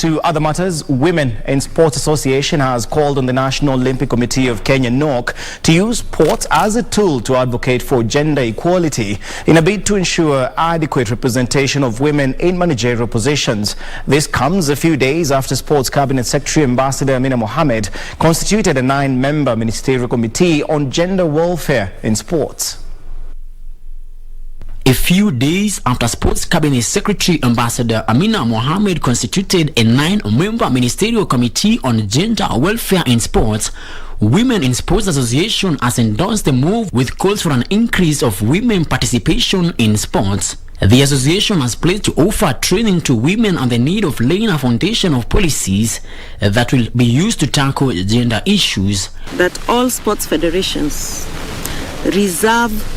To other matters, Women in Sports Association has called on the National Olympic Committee of Kenya (NOC) to use sports as a tool to advocate for gender equality in a bid to ensure adequate representation of women in managerial positions. This comes a few days after Sports Cabinet Secretary Ambassador Amina Mohamed constituted a 9-member ministerial committee on gender welfare in sports. A few days after Sports Cabinet Secretary Ambassador Amina Mohamed constituted a 9-member ministerial committee on gender welfare in sports, Women in Sports Association has endorsed the move with calls for an increase of women participation in sports. The association has pledged to offer training to women on the need of laying a foundation of policies that will be used to tackle gender issues. That all sports federations reserve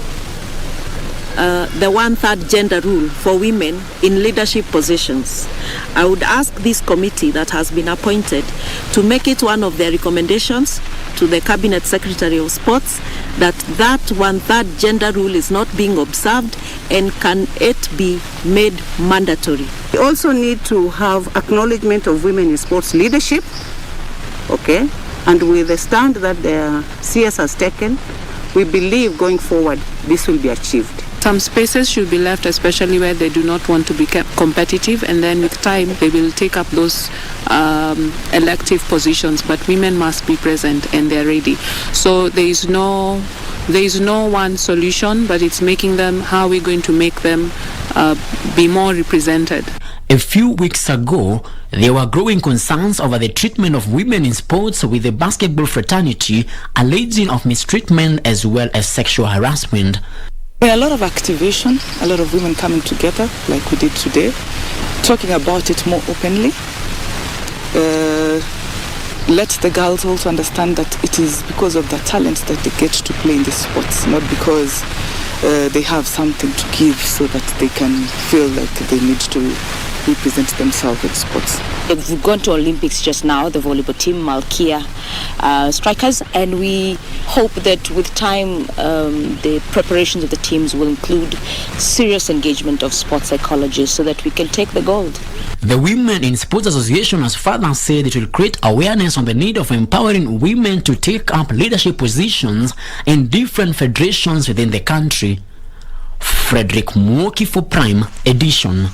the 1/3 gender rule for women in leadership positions. I would ask this committee that has been appointed to make it one of their recommendations to the Cabinet Secretary of Sports that 1/3 gender rule is not being observed, and can it be made mandatory. We also need to have acknowledgement of women in sports leadership, okay? And with the stand that the CS has taken, we believe going forward this will be achieved. Some spaces should be left, especially where they do not want to be kept competitive, and then with time they will take up those elective positions, but women must be present and they're ready. So there is no one solution, but it's making them, how we're going to make them be more represented. A few weeks ago, there were growing concerns over the treatment of women in sports, with the basketball fraternity alleging of mistreatment as well as sexual harassment. A lot of activation, a lot of women coming together like we did today, talking about it more openly. Let the girls also understand that it is because of their talents that they get to play in the sports, not because they have something to give so that they can feel like they need to represent themselves in sports. We've gone to Olympics just now, the volleyball team, Malkia strikers, and we hope that with time the preparations of the teams will include serious engagement of sports psychologists so that we can take the gold. The Women in Sports Association has further said it will create awareness on the need of empowering women to take up leadership positions in different federations within the country. Frederick Mwoki for Prime Edition.